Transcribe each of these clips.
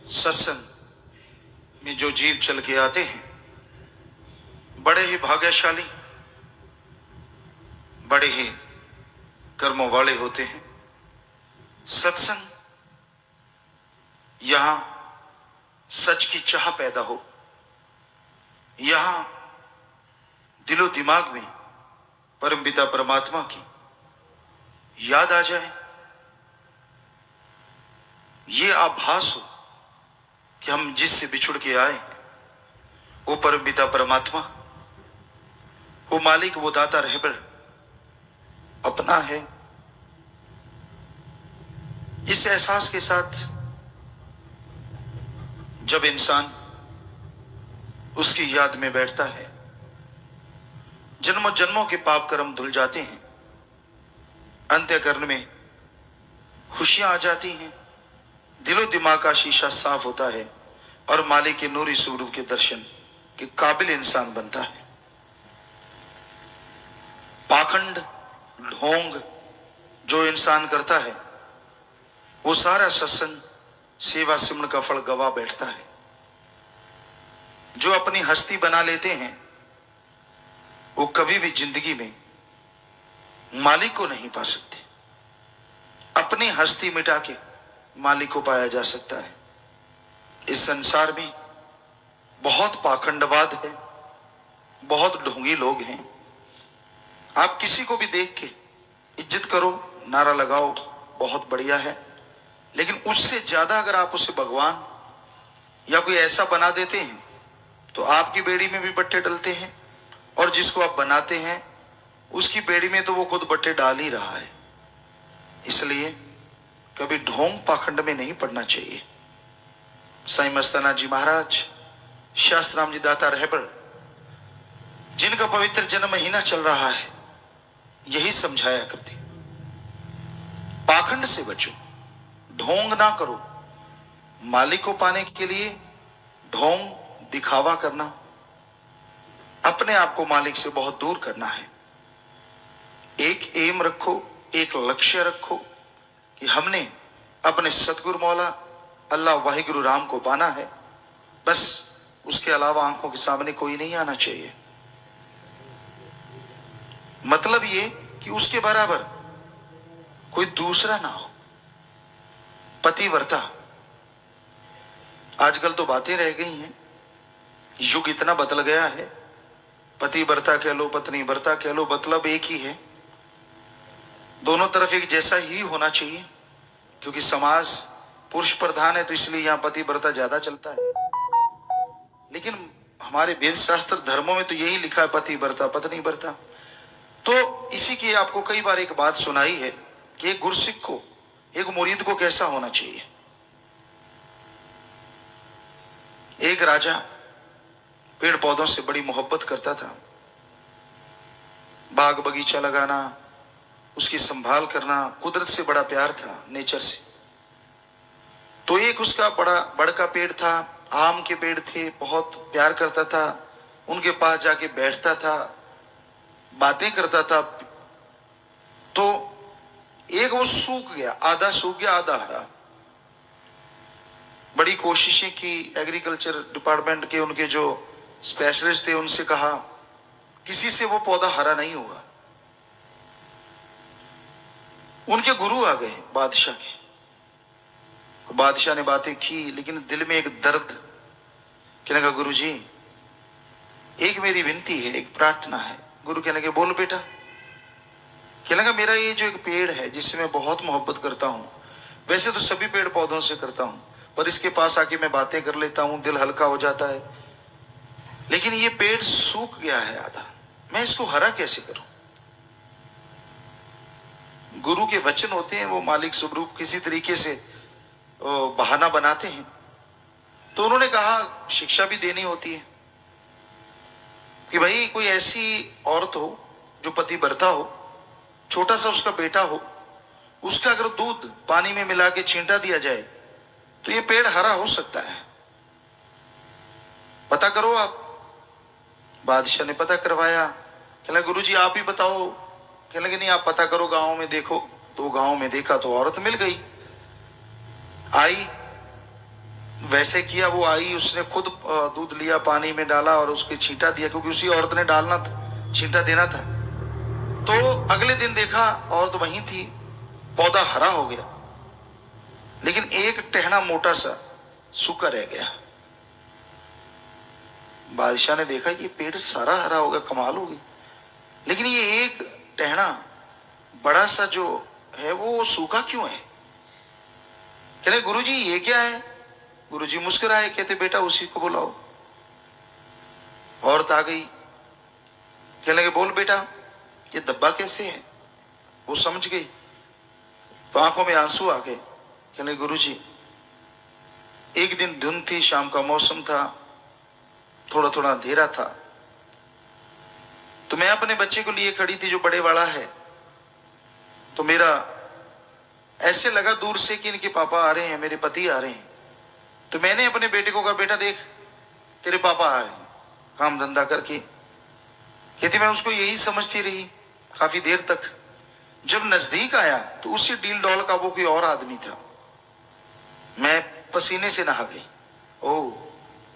सत्संग में जो जीव चल के आते हैं बड़े ही भाग्यशाली, बड़े ही कर्मों वाले होते हैं। सत्संग यहां सच की चाह पैदा हो, यहां दिलो दिमाग में परम पिता परमात्मा की याद आ जाए, ये आभास हो कि हम जिससे बिछुड़ के आए वो परम पिता परमात्मा, वो मालिक, वो दाता रहबर अपना है। इस एहसास के साथ जब इंसान उसकी याद में बैठता है, जन्मों जन्मों के पाप कर्म धुल जाते हैं, अंत्यकरण में खुशियां आ जाती हैं, दिलो दिमाग का शीशा साफ होता है और मालिक के नूरी स्वरूप के दर्शन के काबिल इंसान बनता है। पाखंड ढोंग जो इंसान करता है वो सारा सत्संग सेवा सिमरन का फल गवा बैठता है। जो अपनी हस्ती बना लेते हैं वो कभी भी जिंदगी में मालिक को नहीं पा सकते। अपनी हस्ती मिटा के मालिक को पाया जा सकता है। इस संसार में बहुत पाखंडवाद है, बहुत ढोंगी लोग हैं। आप किसी को भी देख के इज्जत करो, नारा लगाओ, बहुत बढ़िया है, लेकिन उससे ज्यादा अगर आप उसे भगवान या कोई ऐसा बना देते हैं तो आपकी बेड़ी में भी बट्टे डलते हैं, और जिसको आप बनाते हैं उसकी बेड़ी में तो वो खुद बट्टे डाल ही रहा है। इसलिए कभी ढोंग पाखंड में नहीं पड़ना चाहिए। साईं मस्ताना जी महाराज, शास्त्राम जी दाता रहबर, जिनका पवित्र जन्म महीना चल रहा है, यही समझाया करते, पाखंड से बचो, ढोंग ना करो। मालिक को पाने के लिए ढोंग दिखावा करना, अपने आप को मालिक से बहुत दूर करना है। एक एम रखो, एक लक्ष्य रखो कि हमने अपने सतगुरु मौला अल्लाह वाहिगुरु राम को पाना है, बस उसके अलावा आंखों के सामने कोई नहीं आना चाहिए। मतलब ये कि उसके बराबर कोई दूसरा ना हो। पतिव्रता, आजकल तो बातें रह गई हैं, युग इतना बदल गया है। पतिव्रता कह लो, पत्नी व्रता कह लो, मतलब एक ही है। दोनों तरफ एक जैसा ही होना चाहिए, क्योंकि समाज पुरुष प्रधान है तो इसलिए यहां पतिव्रता ज्यादा चलता है। लेकिन हमारे वेद शास्त्र धर्मों में तो यही लिखा है, पतिव्रता पत्नी व्रता। तो इसी की आपको कई बार एक बात सुनाई है कि एक गुरसिख को, एक मुरीद को कैसा होना चाहिए। एक राजा पेड़ पौधों से बड़ी मोहब्बत करता था। बाग बगीचा लगाना, उसकी संभाल करना, कुदरत से बड़ा प्यार था, नेचर से। तो एक उसका बड़ा बड़का पेड़ था, आम के पेड़ थे, बहुत प्यार करता था, उनके पास जाके बैठता था, बातें करता था। तो एक वो सूख गया, आधा सूख गया, आधा हरा। बड़ी कोशिशें की, एग्रीकल्चर डिपार्टमेंट के उनके जो स्पेशलिस्ट थे उनसे कहा, किसी से वो पौधा हरा नहीं होगा। उनके गुरु आ गए बादशाह के, तो बादशाह ने बातें की, लेकिन दिल में एक दर्द। कहने लगा, गुरु जी एक मेरी विनती है, एक प्रार्थना है। गुरु कहने लगे, बोल बेटा। कहने लगा, मेरा ये जो एक पेड़ है जिससे मैं बहुत मोहब्बत करता हूं, वैसे तो सभी पेड़ पौधों से करता हूं, पर इसके पास आके मैं बातें कर लेता हूं, दिल हल्का हो जाता है, लेकिन ये पेड़ सूख गया है आधा, मैं इसको हरा कैसे करूं। गुरु के वचन होते हैं, वो मालिक स्वरूप किसी तरीके से बहाना बनाते हैं। तो उन्होंने कहा, शिक्षा भी देनी होती है कि भाई कोई ऐसी औरत हो जो पतिव्रता हो, छोटा सा उसका बेटा हो, उसका अगर दूध पानी में मिला के छींटा दिया जाए तो ये पेड़ हरा हो सकता है, पता करो आप। बादशाह ने पता करवाया। कहला, गुरु जी आप ही बताओ। कहने लगे, नहीं आप पता करो, गांव में देखो। तो गांव में देखा तो औरत मिल गई। आई, वैसे किया, वो आई, उसने खुद दूध लिया, पानी में डाला और उसके छींटा दिया, क्योंकि उसी औरत ने डालना था, छींटा देना था। तो अगले दिन देखा औरत वहीं थी, पौधा हरा हो गया, लेकिन एक टहना मोटा सा सूखा रह गया। बादशाह ने देखा ये पेड़ सारा हरा हो गया, कमाल होगी, लेकिन ये एक टहना बड़ा सा जो है वो सूखा क्यों है? कहने गुरुजी ये क्या है? गुरुजी मुस्कुराए, कहते बेटा उसी को बुलाओ। औरत आ गई, कहने लगे बोल बेटा ये दब्बा कैसे है? वो समझ गई, तो आंखों में आंसू आ गए। कहने गुरुजी एक दिन धुंध थी, शाम का मौसम था, थोड़ा थोड़ा अंधेरा था, तो मैं अपने बच्चे को लिए खड़ी थी जो बड़े वाला है, तो मेरा ऐसे लगा दूर से कि इनके पापा आ रहे हैं, मेरे पति आ रहे हैं। तो मैंने अपने बेटे को कहा बेटा देख तेरे पापा आ रहे हैं काम धंधा करके। कहती मैं उसको यही समझती रही काफी देर तक। जब नजदीक आया तो उसी डील डॉल का वो कोई और आदमी था। मैं पसीने से नहा गई। ओह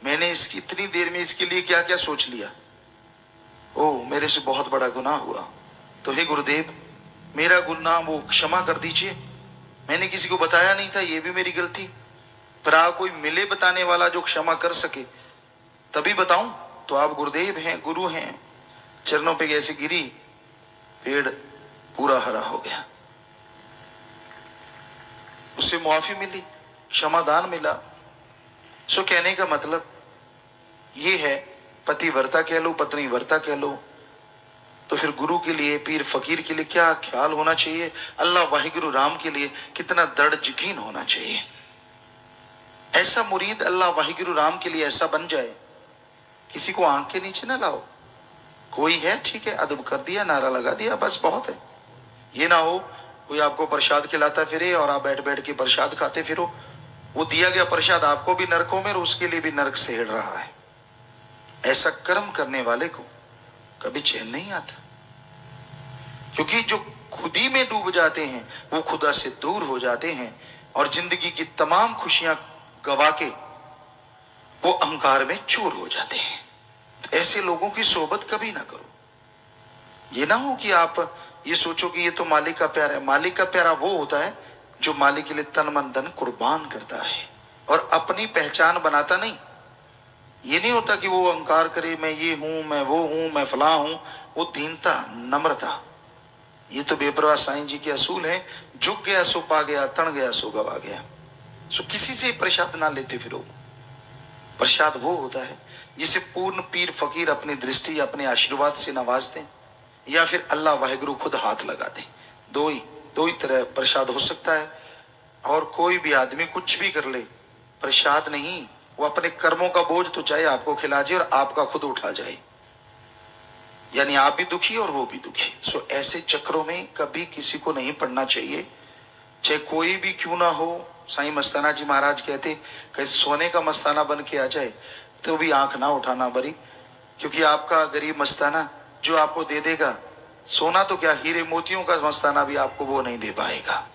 मैंने इसकी इतनी देर में इसके लिए क्या क्या सोच लिया। ओह मेरे से बहुत बड़ा गुनाह हुआ। तो हे गुरुदेव मेरा गुनाह वो क्षमा कर दीजिए, मैंने किसी को बताया नहीं था, ये भी मेरी गलती। पर कोई मिले बताने वाला जो क्षमा कर सके तभी बताऊं, तो आप गुरुदेव हैं, गुरु हैं। चरणों पे कैसे गिरी, पेड़ पूरा हरा हो गया। उससे मुआफी मिली, क्षमादान मिला। सो कहने का मतलब ये है, पतिव्रता कह लो, पत्नी व्रता कह लो, तो फिर गुरु के लिए, पीर फकीर के लिए क्या ख्याल होना चाहिए, अल्लाह वाहिगुरु राम के लिए कितना दृढ़ यकीन होना चाहिए। ऐसा मुरीद अल्लाह वाहिगुरु राम के लिए ऐसा बन जाए, किसी को आंख के नीचे ना लाओ। कोई है ठीक है, अदब कर दिया, नारा लगा दिया, बस बहुत है। ये ना हो कोई आपको प्रसाद खिलाता फिरे और आप बैठ बैठ के प्रसाद खाते फिरो, वो दिया गया प्रसाद आपको भी नरकों में और उसके लिए भी नरक सेड़ रहा है। ऐसा कर्म करने वाले को कभी चैन नहीं आता, क्योंकि जो खुदी में डूब जाते हैं वो खुदा से दूर हो जाते हैं और जिंदगी की तमाम खुशियां गवा के वो अहंकार में चूर हो जाते हैं। तो ऐसे लोगों की सोबत कभी ना करो। ये ना हो कि आप ये सोचो कि ये तो मालिक का प्यारा है। मालिक का प्यारा वो होता है जो मालिक के लिए तन मन धन कुर्बान करता है और अपनी पहचान बनाता नहीं। ये नहीं होता कि वो अहंकार करे, मैं ये हूं, मैं वो हूं, मैं फला हूं। वो दीनता, नम्रता, ये तो बेपरवाह साईं जी के असूल हैं। झुक गया सो पा गया, तन गया सो गवा गया। सो किसी से प्रसाद ना लेते फिरो। प्रसाद वो होता है जिसे पूर्ण पीर फकीर अपनी दृष्टि, अपने आशीर्वाद से नवाज दें, या फिर अल्लाह वाहिगुरु खुद हाथ लगा दें। दो ही तरह प्रसाद हो सकता है। और कोई भी आदमी कुछ भी कर ले, प्रसाद नहीं, वो अपने कर्मों का बोझ तो चाहे आपको खिला जाए और आपका खुद उठा जाए, यानी आप भी दुखी और वो भी दुखी। सो ऐसे चक्रों में कभी किसी को नहीं पड़ना चाहिए, चाहे कोई भी क्यों ना हो। साईं मस्ताना जी महाराज कहते कहीं सोने का मस्ताना बन के आ जाए तो भी आंख ना उठाना बरी, क्योंकि आपका गरीब मस्ताना जो आपको दे देगा, सोना तो क्या हीरे मोतियों का मस्ताना भी आपको वो नहीं दे पाएगा।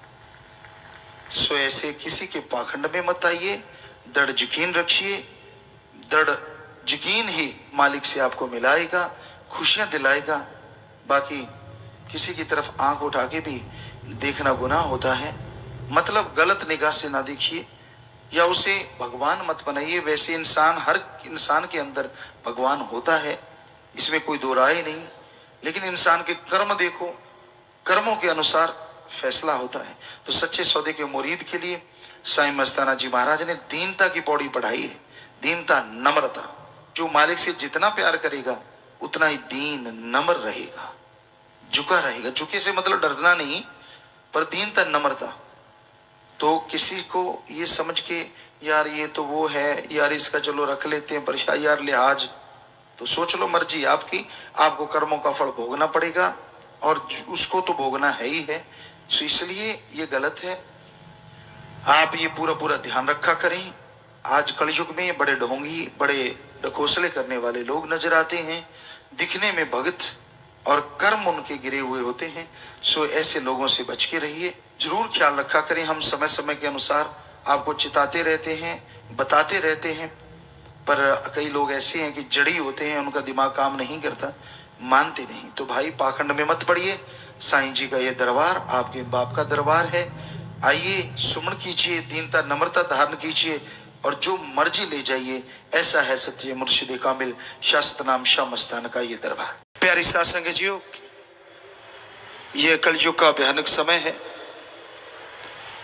सो ऐसे किसी के पाखंड में मत आइए, दृढ़ यकीन रखिए। दृढ़ यकीन ही मालिक से आपको मिलाएगा, खुशियां दिलाएगा। बाकी किसी की तरफ आंख उठा के भी देखना गुनाह होता है। मतलब गलत निगाह से ना देखिए या उसे भगवान मत बनाइए। वैसे इंसान, हर इंसान के अंदर भगवान होता है, इसमें कोई दो राय नहीं। लेकिन इंसान के कर्म देखो, कर्मों के अनुसार फैसला होता है। तो सच्चे सौदे के मुरीद के लिए साईं मस्ताना जी महाराज ने दीनता की पौड़ी पढ़ाई है। दीनता, नम्रता। जो मालिक से जितना प्यार करेगा उतना ही दीन नम्र रहेगा, झुका रहेगा। झुके से मतलब डरना नहीं, पर दीनता, नम्रता। तो किसी को ये समझ के यार ये तो वो है, यार इसका चलो रख लेते हैं पर यार लिहाज, तो सोच लो, मर्जी आपकी। आपको कर्मों का फल भोगना पड़ेगा और उसको तो भोगना है ही है। सो इसलिए ये गलत है। आप ये पूरा ध्यान रखा करें। आज कलयुग में बड़े ढोंगी, बड़े ढकोसले करने वाले लोग नजर आते हैं, दिखने में भगत और कर्म उनके गिरे हुए होते हैं। सो ऐसे लोगों से बच के रहिए। जरूर ख्याल रखा करें, हम समय समय के अनुसार आपको चिताते रहते हैं, बताते रहते हैं, पर कई लोग ऐसे हैं कि जड़ी होते हैं, उनका दिमाग काम नहीं करता, मानते नहीं। तो भाई पाखंड में मत पड़िए। साईं जी का ये दरबार आपके बाप का दरबार है। आइए, सुमन कीजिए, दीनता नम्रता धारण कीजिए और जो मर्जी ले जाइए। ऐसा है सच्चे मुर्शिद कामिल शास्त्र नाम शाह मस्तान का ये दरबार। प्यारी साध संगत जियो, ये कलयुग का भयानक समय है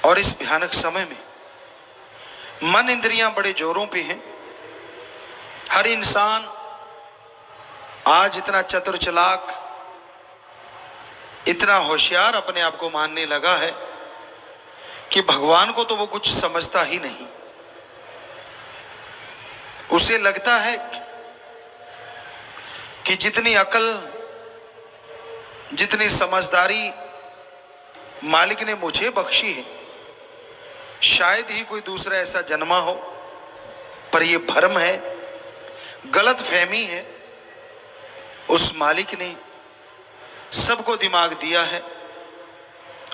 और इस भयानक समय में मन इंद्रियां बड़े जोरों पे हैं। हर इंसान आज इतना चतुर चालाक, इतना होशियार अपने आप को मानने लगा है कि भगवान को तो वो कुछ समझता ही नहीं। उसे लगता है कि जितनी अकल, जितनी समझदारी मालिक ने मुझे बख्शी है, शायद ही कोई दूसरा ऐसा जन्मा हो। पर यह भ्रम है, गलत फहमी है। उस मालिक ने सबको दिमाग दिया है,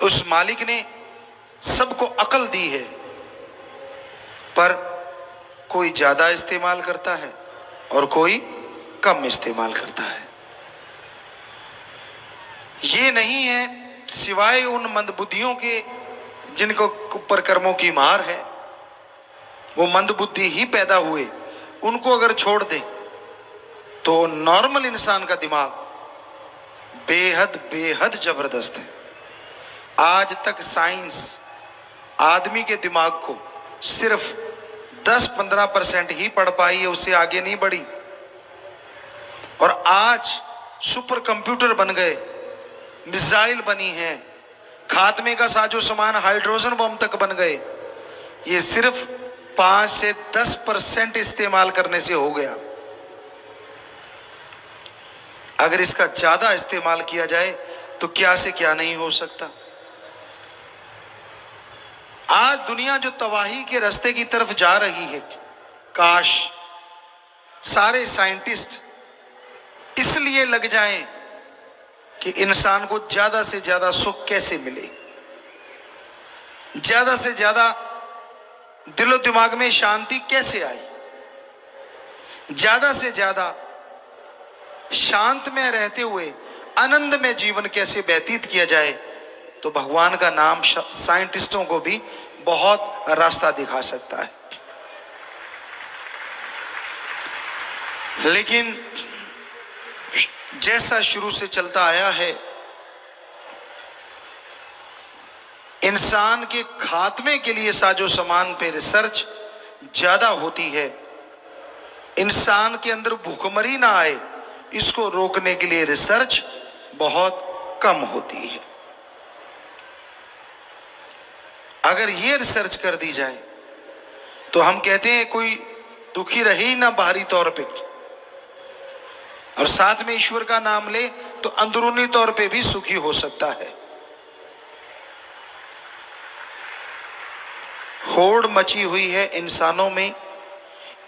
उस मालिक ने सबको अकल दी है, पर कोई ज्यादा इस्तेमाल करता है और कोई कम इस्तेमाल करता है। ये नहीं है सिवाय उन मंदबुद्धियों के जिनको ऊपर कर्मों की मार है। वो मंदबुद्धि ही पैदा हुए, उनको अगर छोड़ दे तो नॉर्मल इंसान का दिमाग बेहद बेहद जबरदस्त है। आज तक साइंस आदमी के दिमाग को सिर्फ 10-15% ही पढ़ पाई है, उससे आगे नहीं बढ़ी। और आज सुपर कंप्यूटर बन गए, मिसाइल बनी है, खात्मे का साजो सामान हाइड्रोजन बम तक बन गए। ये सिर्फ 5 से 10% इस्तेमाल करने से हो गया। अगर इसका ज्यादा इस्तेमाल किया जाए तो क्या से क्या नहीं हो सकता। आज दुनिया जो तबाही के रास्ते की तरफ जा रही है, काश सारे साइंटिस्ट इसलिए लग जाएं कि इंसान को ज्यादा से ज्यादा सुख कैसे मिले, ज्यादा से ज्यादा दिलो दिमाग में शांति कैसे आए, ज्यादा से ज्यादा शांत में रहते हुए आनंद में जीवन कैसे व्यतीत किया जाए। तो भगवान का नाम साइंटिस्टों को भी बहुत रास्ता दिखा सकता है। लेकिन जैसा शुरू से चलता आया है, इंसान के खात्मे के लिए साजो सामान पे रिसर्च ज्यादा होती है। इंसान के अंदर भूखमरी ना आए, इसको रोकने के लिए रिसर्च बहुत कम होती है। अगर ये रिसर्च कर दी जाए तो हम कहते हैं कोई दुखी रहे ही ना बाहरी तौर पे, और साथ में ईश्वर का नाम ले तो अंदरूनी तौर पे भी सुखी हो सकता है। होड़ मची हुई है इंसानों में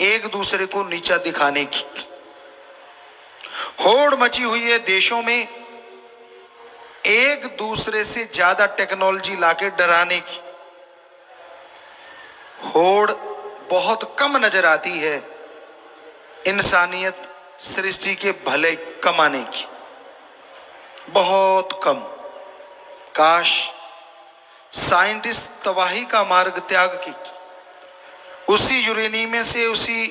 एक दूसरे को नीचा दिखाने की। होड़ मची हुई है देशों में एक दूसरे से ज्यादा टेक्नोलॉजी लाके डराने की। होड़ बहुत कम नजर आती है इंसानियत सृष्टि के भले कमाने की, बहुत कम। काश साइंटिस्ट तबाही का मार्ग त्याग की उसी यूरेनियम से, उसी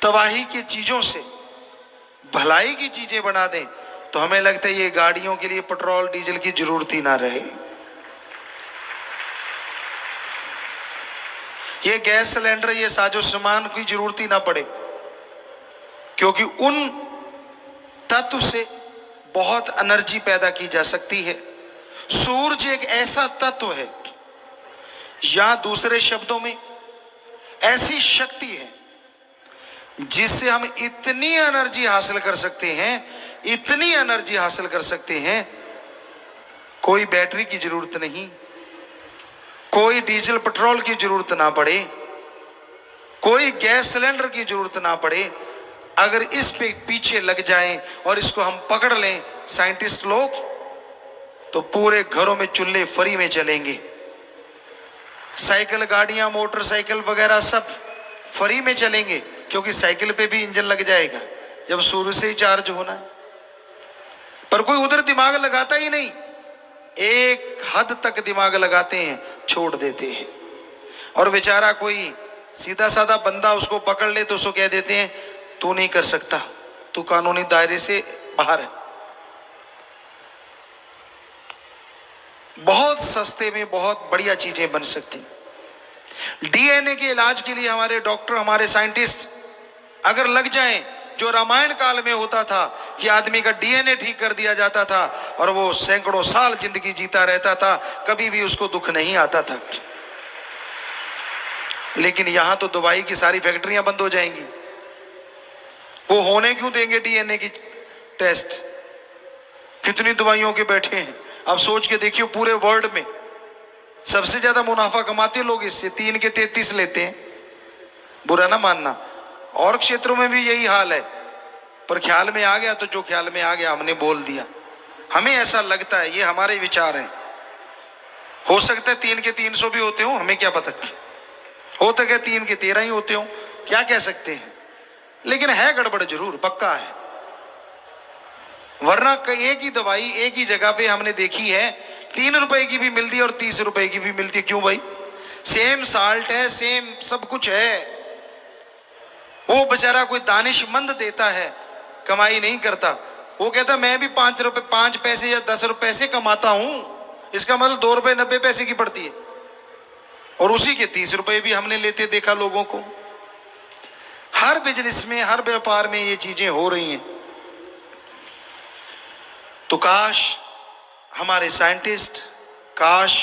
तबाही की चीजों से भलाई की चीजें बना दें तो हमें लगता है ये गाड़ियों के लिए पेट्रोल डीजल की जरूरत ही ना रहे, ये गैस सिलेंडर, ये साजो सामान की जरूरत ही ना पड़े। क्योंकि उन तत्व से बहुत एनर्जी पैदा की जा सकती है। सूरज एक ऐसा तत्व है, या दूसरे शब्दों में ऐसी शक्ति है जिससे हम इतनी एनर्जी हासिल कर सकते हैं, इतनी एनर्जी हासिल कर सकते हैं, कोई बैटरी की जरूरत नहीं, कोई डीजल पेट्रोल की जरूरत ना पड़े, कोई गैस सिलेंडर की जरूरत ना पड़े। अगर इस पे पीछे लग जाएं और इसको हम पकड़ लें साइंटिस्ट लोग, तो पूरे घरों में चूल्हे फ्री में चलेंगे। साइकिल, गाड़ियां, मोटरसाइकिल वगैरह सब फ्री में चलेंगे, क्योंकि साइकिल पे भी इंजन लग जाएगा जब शुरू से ही चार्ज होना है। पर कोई उधर दिमाग लगाता ही नहीं, एक हद तक दिमाग लगाते हैं, छोड़ देते हैं। और बेचारा कोई सीधा साधा बंदा उसको पकड़ ले तो उसको कह देते हैं तू नहीं कर सकता, तू कानूनी दायरे से बाहर है। बहुत सस्ते में बहुत बढ़िया चीजें बन सकती। डीएनए के इलाज के लिए हमारे डॉक्टर, हमारे साइंटिस्ट अगर लग जाएं, जो रामायण काल में होता था कि आदमी का डीएनए ठीक कर दिया जाता था और वो सैकड़ों साल जिंदगी जीता रहता था, कभी भी उसको दुख नहीं आता था। लेकिन यहां तो दवाई की सारी फैक्ट्रियां बंद हो जाएंगी। वो होने क्यों देंगे डीएनए की टेस्ट? कितनी दवाइयों के बैठे हैं। अब सोच के देखिए, पूरे वर्ल्ड में सबसे ज्यादा मुनाफा कमाते लोग इससे, 3 के 33 लेते हैं। बुरा ना मानना, और क्षेत्रों में भी यही हाल है, पर ख्याल में आ गया तो जो ख्याल में आ गया हमने बोल दिया। हमें ऐसा लगता है, ये हमारे विचार हैं। हो सकता है 3 के 300 भी होते हो, हमें क्या पता, हो तो क्या 3 के 13 ही होते हो, क्या कह सकते हैं। लेकिन है गड़बड़ जरूर, पक्का है। वरना एक ही दवाई एक ही जगह पे हमने देखी है, 3 रुपए की भी मिलती है और 30 रुपए की भी मिलती है। क्यों भाई? सेम साल्ट है, सेम सब कुछ है। वो बेचारा कोई दानिशमंद देता है, कमाई नहीं करता। वो कहता मैं भी 5 पैसे या 10 रुपए से कमाता हूं, इसका मतलब 2 रुपए 90 पैसे की पड़ती है, और उसी के 30 रुपए भी हमने लेते देखा लोगों को। हर बिजनेस में, हर व्यापार में ये चीजें हो रही हैं। तो काश हमारे साइंटिस्ट, काश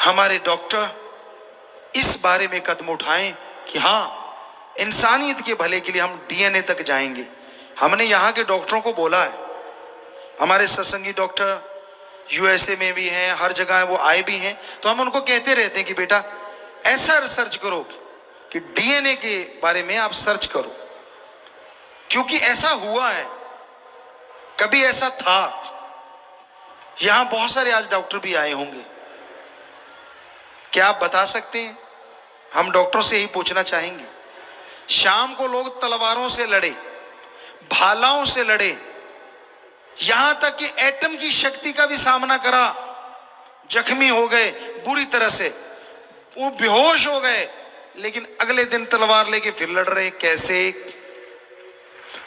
हमारे डॉक्टर इस बारे में कदम उठाएं कि हाँ, इंसानियत के भले के लिए हम डीएनए तक जाएंगे। हमने यहाँ के डॉक्टरों को बोला है, हमारे सत्संगी डॉक्टर यूएसए में भी हैं, हर जगह वो आए भी हैं, तो हम उनको कहते रहते हैं कि बेटा ऐसा रिसर्च करो कि डीएनए के बारे में आप सर्च करो, क्योंकि ऐसा हुआ है, कभी ऐसा था। यहां बहुत सारे आज डॉक्टर भी आए होंगे, क्या आप बता सकते हैं? हम डॉक्टरों से ही पूछना चाहेंगे। शाम को लोग तलवारों से लड़े, भालाओं से लड़े, यहां तक कि एटम की शक्ति का भी सामना करा, जख्मी हो गए बुरी तरह से, वो बेहोश हो गए, लेकिन अगले दिन तलवार लेके फिर लड़ रहे। कैसे?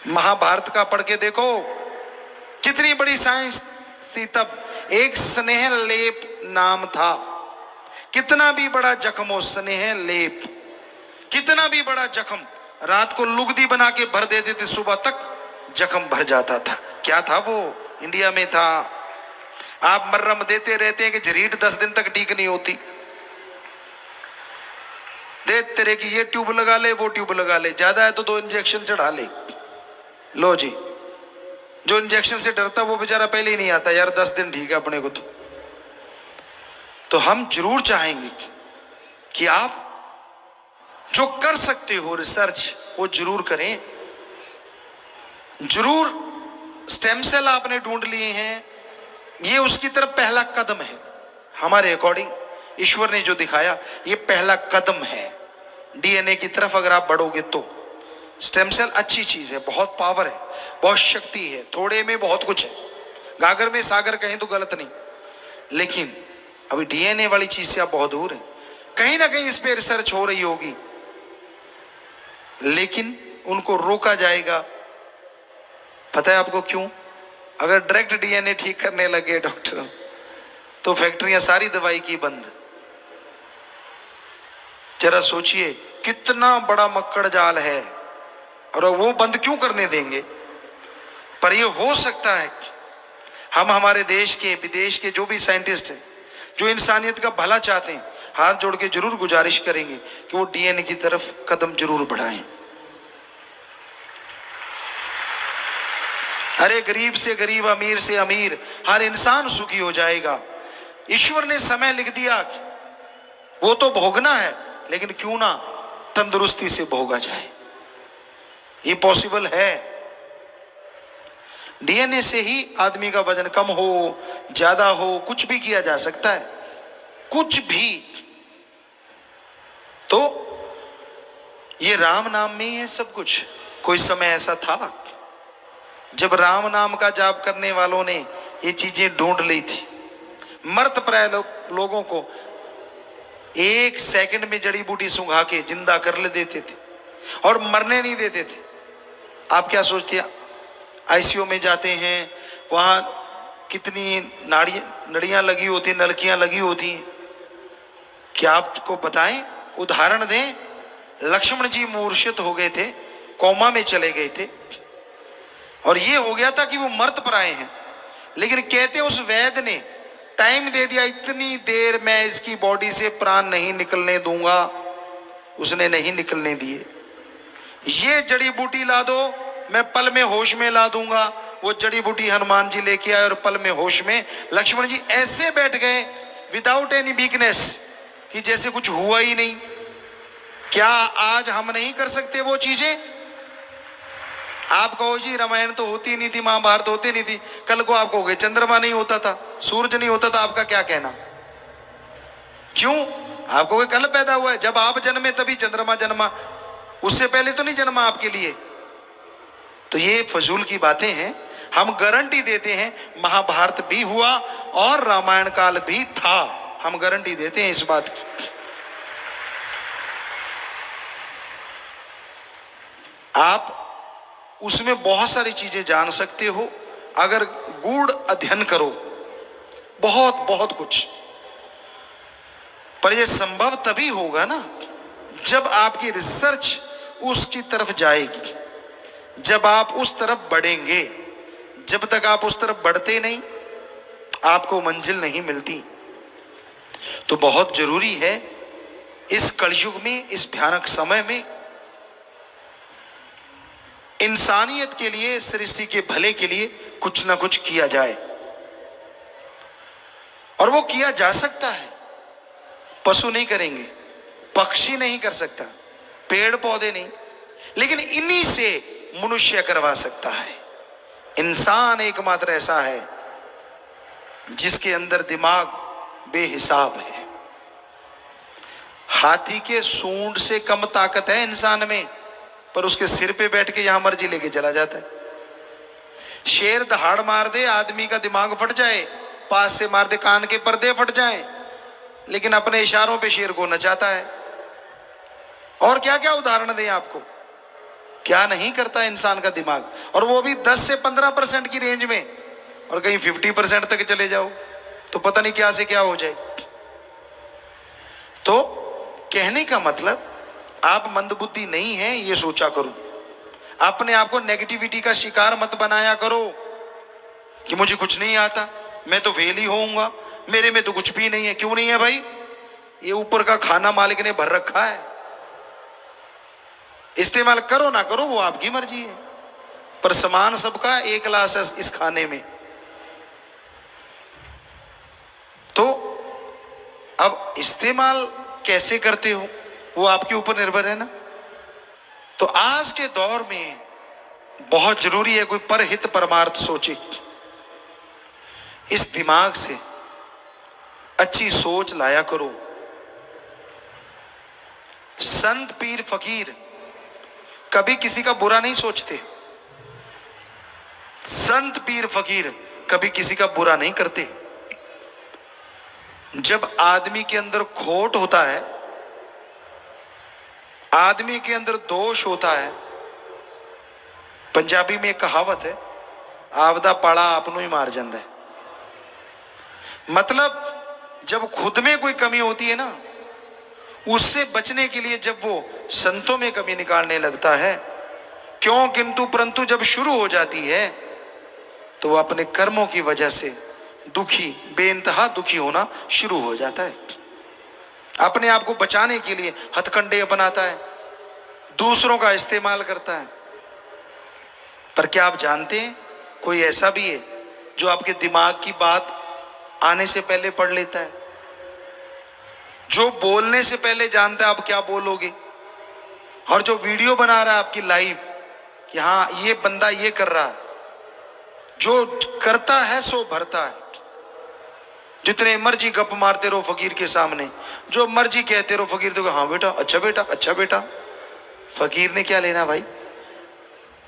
महाभारत का पढ़ के देखो, कितनी बड़ी साइंस थी तब। एक स्नेह लेप नाम था, कितना भी बड़ा जख्म हो, स्नेह लेप, कितना भी बड़ा जख्म, रात को लुगदी बना के भर देते थे, सुबह तक जख्म भर जाता था। क्या था वो? इंडिया में था। आप मर्रम देते रहते हैं कि झरीट 10 दिन तक ठीक नहीं होती, दे तेरे की ये ट्यूब लगा ले, वो ट्यूब लगा ले, ज्यादा है तो 2 इंजेक्शन चढ़ा ले। लो जी, जो इंजेक्शन से डरता वो बेचारा पहले ही नहीं आता, यार 10 दिन ठीक है अपने को। तो हम जरूर चाहेंगे कि आप जो कर सकते हो रिसर्च, वो जरूर करें। जरूर स्टेम सेल आपने ढूंढ लिए हैं, ये उसकी तरफ पहला कदम है। हमारे अकॉर्डिंग ईश्वर ने जो दिखाया, ये पहला कदम है डीएनए की तरफ। अगर आप बढ़ोगे तो स्टेम सेल अच्छी चीज है, बहुत पावर है, बहुत शक्ति है, थोड़े में बहुत कुछ है। गागर में सागर कहें तो गलत नहीं, लेकिन अभी डीएनए वाली चीज से आप बहुत दूर हैं। कहीं ना कहीं इस पे रिसर्च हो रही होगी, लेकिन उनको रोका जाएगा। पता है आपको क्यों? अगर डायरेक्ट डीएनए ठीक करने लगे डॉक्टर, तो फैक्ट्रियां सारी दवाई की बंद। जरा सोचिए कितना बड़ा मक्कड़ जाल है, और वो बंद क्यों करने देंगे? पर ये हो सकता है हम हमारे देश के, विदेश के जो भी साइंटिस्ट हैं, जो इंसानियत का भला चाहते हैं, हाथ जोड़ के जरूर गुजारिश करेंगे कि वो डीएनए की तरफ कदम जरूर बढ़ाएं। अरे गरीब से गरीब, अमीर से अमीर, हर इंसान सुखी हो जाएगा। ईश्वर ने समय लिख दिया, वो तो भोगना है, लेकिन क्यों ना तंदुरुस्ती से भोगा जाए। ये पॉसिबल है। डीएनए से ही आदमी का वजन कम हो, ज्यादा हो, कुछ भी किया जा सकता है, कुछ भी। ये राम नाम में ही है सब कुछ। कोई समय ऐसा था जब राम नाम का जाप करने वालों ने ये चीजें ढूंढ ली थी। मर्त प्राय लोगों को एक सेकंड में जड़ी बूटी सुंघा के जिंदा कर ले देते थे और मरने नहीं देते थे। आप क्या सोचते हैं, आईसीयू में जाते हैं, वहां कितनी नड़ियां लगी होती, नलकियां लगी होती। क्या आपको बताएं, उदाहरण दें, लक्ष्मण जी मूर्छित हो गए थे, कोमा में चले गए थे और ये हो गया था कि वो मर्त प्राय हैं, लेकिन कहते उस वैद्य ने टाइम दे दिया, इतनी देर मैं इसकी बॉडी से प्राण नहीं निकलने दूंगा। उसने नहीं निकलने दिए। ये जड़ी बूटी ला दो, मैं पल में होश में ला दूंगा। वो जड़ी बूटी हनुमान जी लेके आए और पल में होश में लक्ष्मण जी ऐसे बैठ गए विदाउट एनी वीकनेस कि जैसे कुछ हुआ ही नहीं। क्या आज हम नहीं कर सकते वो चीजें? आप कहो जी रामायण तो होती नहीं थी, महाभारत होती नहीं थी, कल को आप कहोगे चंद्रमा नहीं होता था, सूरज नहीं होता था, आपका क्या कहना? क्यों? आप कहोगे कल पैदा हुआ है, जब आप जन्मे तभी चंद्रमा जन्मा, उससे पहले तो नहीं जन्मा आपके लिए। तो ये फजूल की बातें हैं। हम गारंटी देते हैं महाभारत भी हुआ और रामायण काल भी था, हम गारंटी देते हैं इस बात की। आप उसमें बहुत सारी चीजें जान सकते हो अगर गूढ़ अध्ययन करो, बहुत बहुत कुछ। पर यह संभव तभी होगा ना जब आपकी रिसर्च उसकी तरफ जाएगी, जब आप उस तरफ बढ़ेंगे। जब तक आप उस तरफ बढ़ते नहीं, आपको मंजिल नहीं मिलती। तो बहुत जरूरी है इस कलयुग में, इस भयानक समय में, इंसानियत के लिए, सृष्टि के भले के लिए कुछ ना कुछ किया जाए। और वो किया जा सकता है। पशु नहीं करेंगे, पक्षी नहीं कर सकता, पेड़ पौधे नहीं, लेकिन इन्हीं से मनुष्य करवा सकता है। इंसान एकमात्र ऐसा है जिसके अंदर दिमाग बेहिसाब है। हाथी के सूंड से कम ताकत है इंसान में, पर उसके सिर पे बैठ के यहां मर्जी लेके चला जाता है। शेर दहाड़ मार दे, आदमी का दिमाग फट जाए, पास से मार दे, कान के पर्दे फट जाएं, लेकिन अपने इशारों पे शेर को नचाता है। और क्या क्या उदाहरण दें आपको, क्या नहीं करता इंसान का दिमाग। और वो भी 10 से 15% की रेंज में, और कहीं 50% तक चले जाओ तो पता नहीं क्या से क्या हो जाए। तो कहने का मतलब, आप मंदबुद्धि नहीं है ये सोचा करो। अपने आप को नेगेटिविटी का शिकार मत बनाया करो कि मुझे कुछ नहीं आता, मैं तो फेल ही होऊंगा, मेरे में तो कुछ भी नहीं है। क्यों नहीं है भाई? ये ऊपर का खाना मालिक ने भर रखा है, इस्तेमाल करो ना करो वो आपकी मर्जी है, पर सामान सबका एक क्लास है इस खाने में। तो अब इस्तेमाल कैसे करते हो वो आपके ऊपर निर्भर है ना। तो आज के दौर में बहुत जरूरी है कोई परहित परमार्थ सोचे। इस दिमाग से अच्छी सोच लाया करो। संत पीर फकीर कभी किसी का बुरा नहीं सोचते। संत पीर फकीर कभी किसी का बुरा नहीं करते। जब आदमी के अंदर खोट होता है, आदमी के अंदर दोष होता है, पंजाबी में एक कहावत है, आपदा पाड़ा आपनों ही मार जाता है। मतलब जब खुद में कोई कमी होती है ना, उससे बचने के लिए जब वो संतों में कमी निकालने लगता है, क्यों किंतु परंतु जब शुरू हो जाती है, तो वो अपने कर्मों की वजह से दुखी, बेइंतहा दुखी होना शुरू हो जाता है। अपने आप को बचाने के लिए हथकंडे अपनाता है, दूसरों का इस्तेमाल करता है। पर क्या आप जानते हैं कोई ऐसा भी है जो आपके दिमाग की बात आने से पहले पढ़ लेता है, जो बोलने से पहले जानता है आप क्या बोलोगे, और जो वीडियो बना रहा है आपकी लाइव कि हाँ ये बंदा ये कर रहा है। जो करता है सो भरता है। जितने मर्जी गप मारते रहो फकीर के सामने, जो मर्जी कहते रहो फकीर, देखो हाँ बेटा, अच्छा बेटा, अच्छा बेटा। फकीर ने क्या लेना भाई?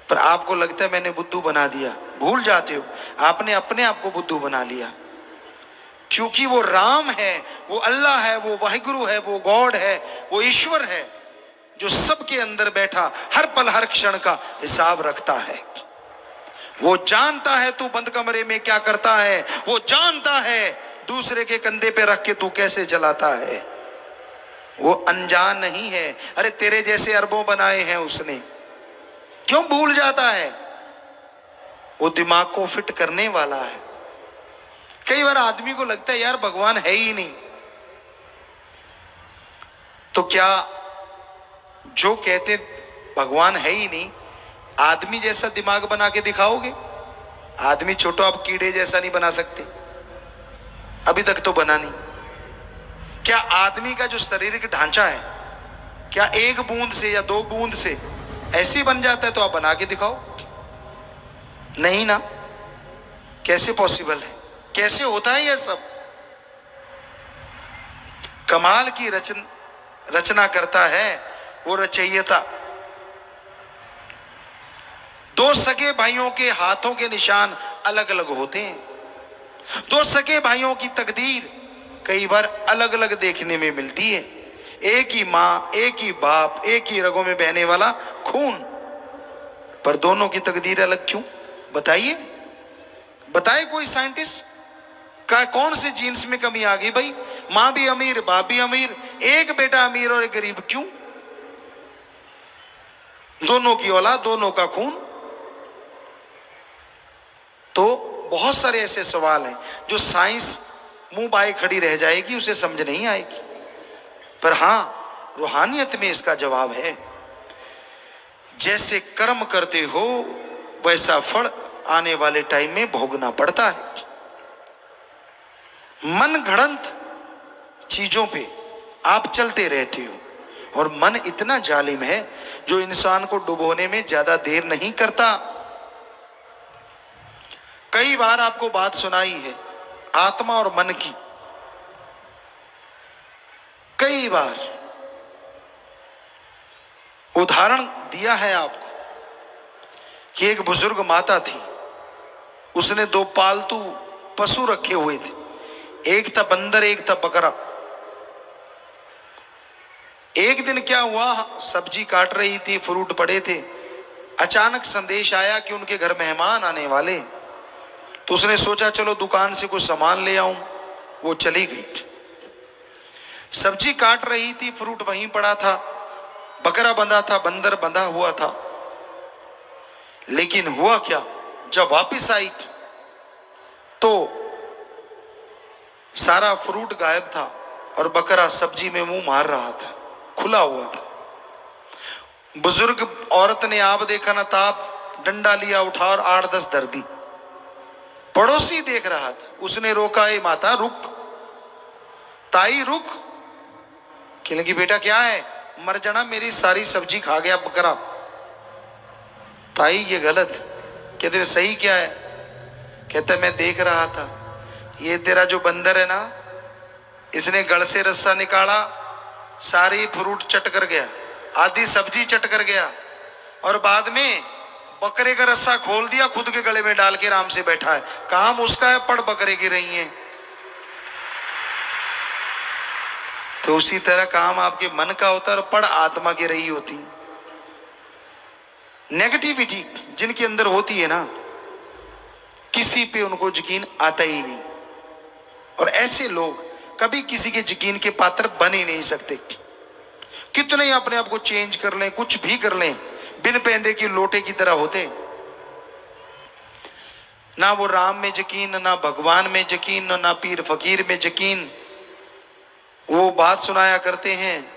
पर आपको लगता है मैंने बुद्धू बना दिया। भूल जाते हो आपने अपने आप को बुद्धू बना लिया, क्योंकि वो राम है, वो अल्लाह है, वो वाहिगुरु है, वो गॉड है, वो ईश्वर है जो सबके अंदर बैठा हर पल हर क्षण का हिसाब रखता है। वो जानता है तू बंद कमरे में क्या करता है, वो जानता है दूसरे के कंधे पे रख के तू कैसे चलाता है। वो अनजान नहीं है। अरे तेरे जैसे अरबों बनाए हैं उसने, क्यों भूल जाता है? वो दिमाग को फिट करने वाला है। कई बार आदमी को लगता है यार भगवान है ही नहीं, तो क्या जो कहते भगवान है ही नहीं, आदमी जैसा दिमाग बना के दिखाओगे? आदमी छोटो, आप कीड़े जैसा नहीं बना सकते, अभी तक तो बना नहीं। क्या आदमी का जो शारीरिक ढांचा है, क्या एक बूंद से या 2 बूंद से ऐसे बन जाता है? तो आप बना के दिखाओ। नहीं ना, कैसे पॉसिबल है? कैसे होता है यह सब? कमाल की रचना करता है वो रचयिता। 2 सगे भाइयों के हाथों के निशान अलग अलग होते हैं। 2 सगे भाइयों की तकदीर कई बार अलग अलग देखने में मिलती है। एक ही मां, एक ही बाप, एक ही रगों में बहने वाला खून, पर दोनों की तकदीर अलग क्यों? बताइए, बताए कोई साइंटिस्ट का कौन से जीन्स में कमी आ गई भाई? मां भी अमीर, बाप भी अमीर, एक बेटा अमीर और एक गरीब, क्यों? दोनों की औलाद, दोनों का खून। तो बहुत सारे ऐसे सवाल हैं जो साइंस मुंह बाए खड़ी रह जाएगी, उसे समझ नहीं आएगी। पर हां, रूहानियत में इसका जवाब है। जैसे कर्म करते हो वैसा फल आने वाले टाइम में भोगना पड़ता है। मन घड़ंत चीजों पे आप चलते रहते हो, और मन इतना जालिम है जो इंसान को डुबोने में ज्यादा देर नहीं करता। कई बार आपको बात सुनाई है आत्मा और मन की, कई बार उदाहरण दिया है आपको कि एक बुजुर्ग माता थी, उसने 2 पालतू पशु रखे हुए थे, एक था बंदर, एक था बकरा। एक दिन क्या हुआ, सब्जी काट रही थी, फ्रूट पड़े थे, अचानक संदेश आया कि उनके घर मेहमान आने वाले। तो उसने सोचा चलो दुकान से कुछ सामान ले आऊं। वो चली गई, सब्जी काट रही थी, फ्रूट वहीं पड़ा था, बकरा बंधा था, बंदर बंधा हुआ था। लेकिन हुआ क्या, जब वापस आई तो सारा फ्रूट गायब था और बकरा सब्जी में मुंह मार रहा था, खुला हुआ था। बुजुर्ग औरत ने आप देखा ना ताप, डंडा लिया, उठा और 8-10 धर दी। पड़ोसी देख रहा था, उसने रोका, ए माता रुक, ताई रुक। कहने लगी बेटा क्या है? मर जाना, मेरी सारी सब्जी खा गया बकरा। ताई ये गलत। कहते सही क्या है? कहता मैं देख रहा था, ये तेरा जो बंदर है ना, इसने गल से रस्सा निकाला, सारी फ्रूट चट कर गया, आधी सब्जी चट कर गया, और बाद में बकरे का रस्सा खोल दिया, खुद के गले में डाल के आराम से बैठा है। काम उसका है, पड़ बकरे की रही है। तो उसी तरह काम आपके मन का होता है और पड़ आत्मा की रही होती। नेगेटिविटी जिनके अंदर होती है ना, किसी पे उनको यकीन आता ही नहीं, और ऐसे लोग कभी किसी के यकीन के पात्र बन ही नहीं सकते। कितने ही अपने आप को चेंज कर लें, कुछ भी कर लें, बिन पहनदे की लोटे की तरह होते। ना वो राम में यकीन, ना भगवान में यकीन, ना पीर फकीर में यकीन। वो बात सुनाया करते हैं,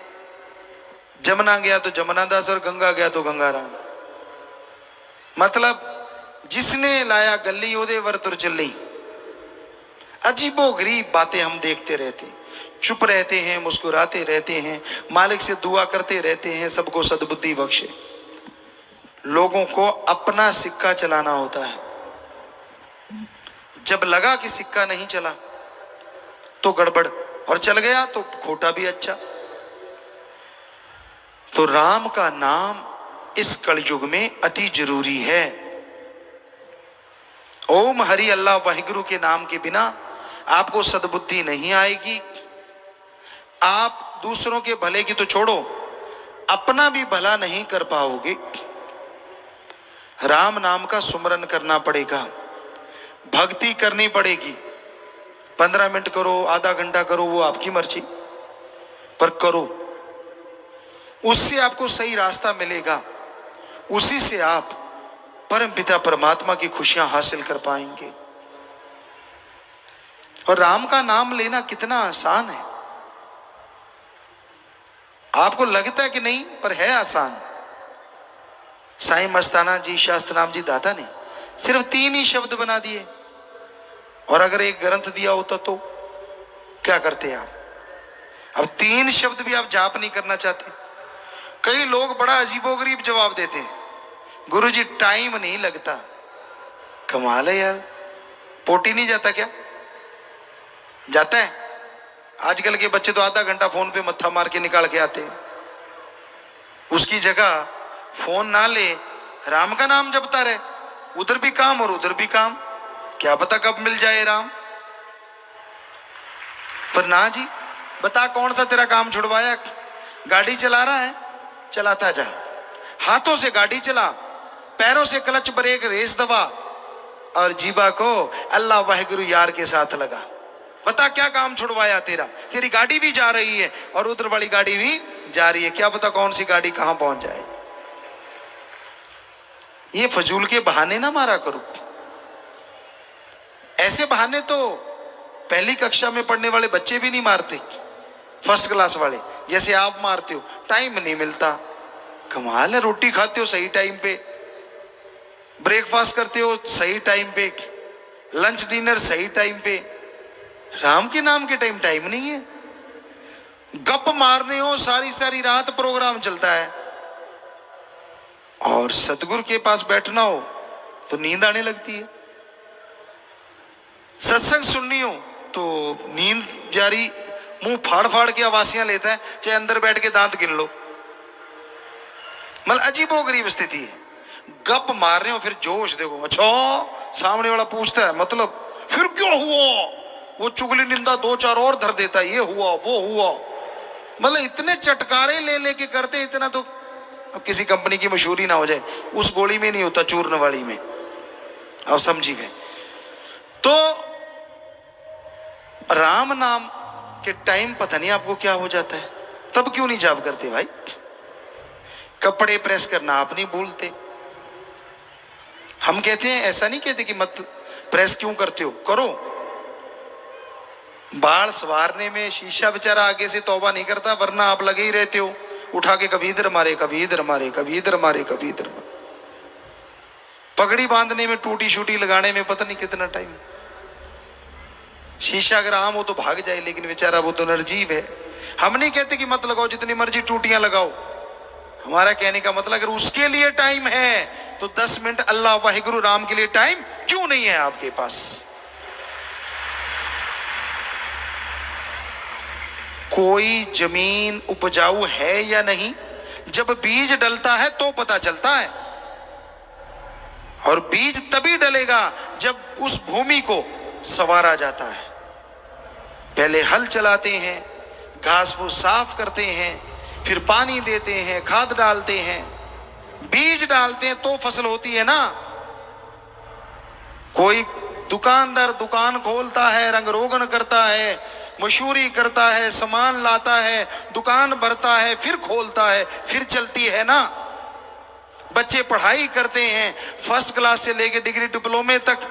जमुना गया तो जमुना दास और गंगा गया तो गंगाराम। मतलब जिसने लाया गली ओदे वर तुर चली। अजीबो गरीब बातें हम देखते रहते, चुप रहते हैं, मुस्कुराते रहते हैं, मालिक से दुआ करते रहते हैं सबको सद्बुद्धि बख्शे। लोगों को अपना सिक्का चलाना होता है। जब लगा कि सिक्का नहीं चला तो गड़बड़, और चल गया तो खोटा भी अच्छा। तो तो राम का नाम इस कलयुग में अति जरूरी है। ओम हरि अल्लाह वाहिगुरु के नाम के बिना आपको सद्बुद्धि नहीं आएगी। आप दूसरों के भले की तो छोड़ो, अपना भी भला नहीं कर पाओगे। राम नाम का सुमरन करना पड़ेगा, भक्ति करनी पड़ेगी। 15 मिनट करो, आधा घंटा करो, वो आपकी मर्जी, पर करो। उससे आपको सही रास्ता मिलेगा, उसी से आप परम पिता परमात्मा की खुशियां हासिल कर पाएंगे। और राम का नाम लेना कितना आसान है। आपको लगता है कि नहीं, पर है आसान। साईं मस्ताना जी, शास्त्रनाम जी दाता ने सिर्फ 3 ही शब्द बना दिए, और अगर एक ग्रंथ दिया होता तो क्या करते आप? अब 3 शब्द भी आप जाप नहीं करना चाहते। कई लोग बड़ा अजीबोगरीब जवाब देते हैं, गुरुजी टाइम नहीं लगता। कमाल है यार, पोटी नहीं जाता क्या? जाता है। आजकल के बच्चे तो आधा घंटा फोन पे मत्था मार के निकाल के आते हैं। उसकी जगह फोन ना ले, राम का नाम जपता रहे, उधर भी काम और उधर भी काम, क्या पता कब मिल जाए राम। पर ना जी, बता कौन सा तेरा काम छुड़वाया? गाड़ी चला रहा है, चलाता जा, हाथों से गाड़ी चला, पैरों से क्लच ब्रेक रेस दबा, और जीवा को अल्लाह वाहिगुरु यार के साथ लगा। बता क्या काम छुड़वाया तेरा? तेरी गाड़ी भी जा रही है और उधर वाली गाड़ी भी जा रही है, क्या पता कौन सी गाड़ी कहां पहुंच जाए। ये फजूल के बहाने ना मारा करो। ऐसे बहाने तो पहली कक्षा में पढ़ने वाले बच्चे भी नहीं मारते, फर्स्ट क्लास वाले, जैसे आप मारते हो। टाइम नहीं मिलता, कमाल है। रोटी खाते हो सही टाइम पे, ब्रेकफास्ट करते हो सही टाइम पे, लंच डिनर सही टाइम पे, राम के नाम के टाइम नहीं है। गप मारने हो सारी सारी रात प्रोग्राम चलता है, और सतगुरु के पास बैठना हो तो नींद आने लगती है। सत्संग सुननी हो तो नींद जारी, मुंह फाड़ फाड़ के आवासियां लेता है, चाहे अंदर बैठ के दांत गिन लो। मतलब अजीबोगरीब स्थिति है। गप मार रहे हो, फिर जोश देखो, अच्छा सामने वाला पूछता है मतलब फिर क्या हुआ, वो चुगली निंदा 2-4 और धर देता है, ये हुआ वो हुआ। मतलब इतने चटकारे ले लेके करते, इतना तो अब किसी कंपनी की मशहूरी ना हो जाए, उस गोली में नहीं होता, चूर्ण वाली में। अब समझी गए। तो राम नाम के टाइम पता नहीं आपको क्या हो जाता है, तब क्यों नहीं जाप करते भाई? कपड़े प्रेस करना आप नहीं भूलते। हम कहते हैं, ऐसा नहीं कहते कि मत प्रेस क्यों करते हो, करो। बाल सवारने में शीशा बेचारा आगे से तौबा नहीं करता, वरना आप लगे ही रहते हो, उठा के कभी इधर मारे कभी इधर मारे, कभी इधर मारे कभी इधर मारे। पगड़ी बांधने में, टूटी शूटी लगाने में पता नहीं कितना टाइम। शीशा अगर आम हो तो भाग जाए, लेकिन बेचारा वो तो निर्जीव है। हम नहीं कहते कि मत लगाओ, जितनी मर्जी टूटियां लगाओ। हमारा कहने का मतलब, अगर उसके लिए टाइम है तो 10 मिनट अल्लाह वाहिगुरु राम के लिए टाइम क्यों नहीं है आपके पास? कोई जमीन उपजाऊ है या नहीं, जब बीज डलता है तो पता चलता है। और बीज तभी डलेगा जब उस भूमि को संवारा जाता है। पहले हल चलाते हैं, घास फूस साफ करते हैं, फिर पानी देते हैं, खाद डालते हैं, बीज डालते हैं, तो फसल होती है ना। कोई दुकानदार दुकान खोलता है, रंग रोगन करता है, मशहूरी करता है, सामान लाता है, दुकान भरता है, फिर खोलता है, फिर चलती है ना। बच्चे पढ़ाई करते हैं, फर्स्ट क्लास से लेकर डिग्री डिप्लोमे तक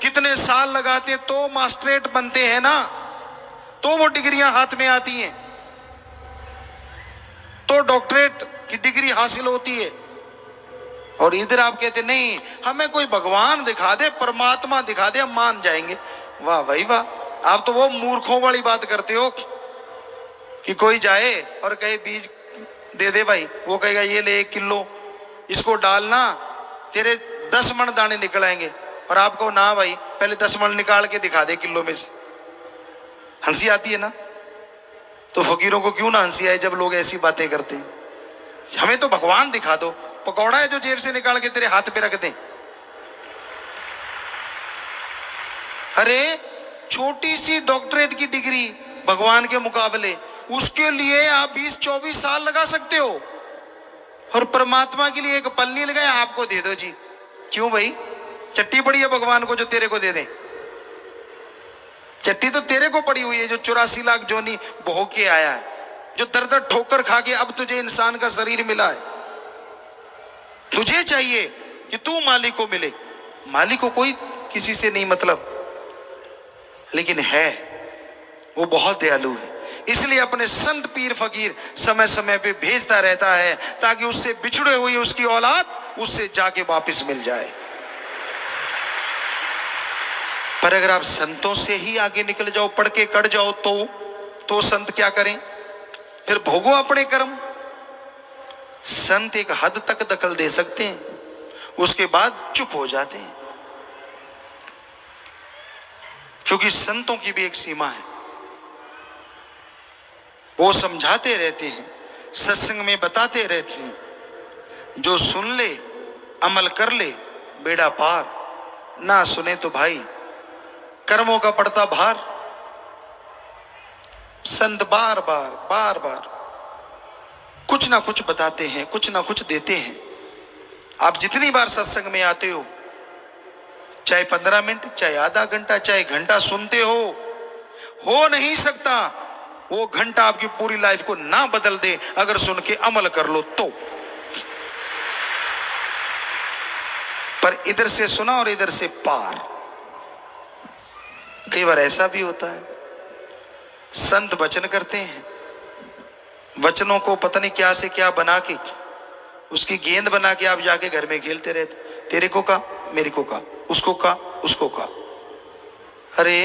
कितने साल लगाते हैं, तो मास्टरेट बनते हैं ना, तो वो डिग्रियां हाथ में आती हैं, तो डॉक्टरेट की डिग्री हासिल होती है। और इधर आप कहते नहीं, हमें कोई भगवान दिखा दे, परमात्मा दिखा दे, हम मान जाएंगे। वाह भाई वाह, आप तो वो मूर्खों वाली बात करते हो कि कोई जाए और कहे बीज दे दे भाई, वो कहेगा ये ले 1 किलो, इसको डालना, तेरे 10 मन दाने निकल आएंगे। और आपको ना भाई, पहले 10 मन निकाल के दिखा दे किलो में से। हंसी आती है ना? तो फकीरों को क्यों ना हंसी आए जब लोग ऐसी बातें करते हैं। हमें तो भगवान दिखा दो। पकौड़ा है जो जेब से निकाल के तेरे हाथ पे रख दें। अरे छोटी सी डॉक्टरेट की डिग्री भगवान के मुकाबले, उसके लिए आप 20-24 साल लगा सकते हो, और परमात्मा के लिए एक पल नहीं लगाया, आपको दे दो जी। क्यों भाई? चट्टी पड़ी है भगवान को जो तेरे को दे दे? चट्टी तो तेरे को पड़ी हुई है जो 84 लाख जोनी भोग के आया है, जो दर दर ठोकर खा के अब तुझे इंसान का शरीर मिला है। तुझे चाहिए कि तू मालिक को मिले। मालिक को कोई किसी से नहीं मतलब, लेकिन है वो बहुत दयालु है, इसलिए अपने संत पीर फकीर समय समय पे भेजता रहता है ताकि उससे बिछड़े हुई उसकी औलाद उससे जाके वापस मिल जाए। पर अगर आप संतों से ही आगे निकल जाओ, पढ़ के कट जाओ, तो संत क्या करें? फिर भोगो अपने कर्म। संत एक हद तक दखल दे सकते हैं, उसके बाद चुप हो जाते हैं, क्योंकि संतों की भी एक सीमा है। वो समझाते रहते हैं, सत्संग में बताते रहते हैं, जो सुन ले अमल कर ले बेड़ा पार, ना सुने तो भाई कर्मों का पड़ता भार। संत बार बार कुछ ना कुछ बताते हैं, कुछ ना कुछ देते हैं। आप जितनी बार सत्संग में आते हो, चाहे 15 मिनट, चाहे आधा घंटा, चाहे घंटा सुनते हो नहीं सकता वो घंटा आपकी पूरी लाइफ को ना बदल दे अगर सुन के अमल कर लो तो। पर इधर से सुना और इधर से पार। कई बार ऐसा भी होता है, संत वचन करते हैं, वचनों को पता नहीं क्या से क्या बना के, उसकी गेंद बना के आप जाके घर में खेलते रहते। तेरे को का, मेरे को का, उसको का, उसको का। अरे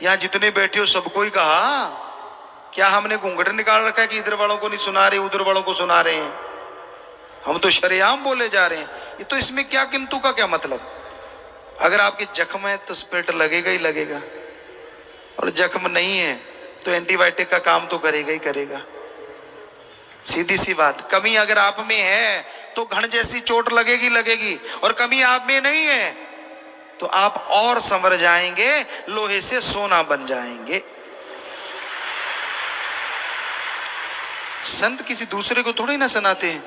यहां जितने बैठे हो सबको ही कहा, क्या हमने घूंघट निकाल रखा है कि इधर वालों को नहीं सुना रहे, उधर वालों को सुना रहे हैं? हम तो शरेआम बोले जा रहे हैं। ये तो इसमें क्या किंतु का क्या मतलब? अगर आपके जख्म है तो स्पिरिट लगेगा ही लगेगा, और जख्म नहीं है तो एंटीबायोटिक का काम तो करेगा ही करेगा। सीधी सी बात। कमी अगर आप में है तो घण जैसी चोट लगेगी, और कमी आप में नहीं है तो आप और संवर जाएंगे, लोहे से सोना बन जाएंगे। संत किसी दूसरे को थोड़ी ना सुनाते हैं।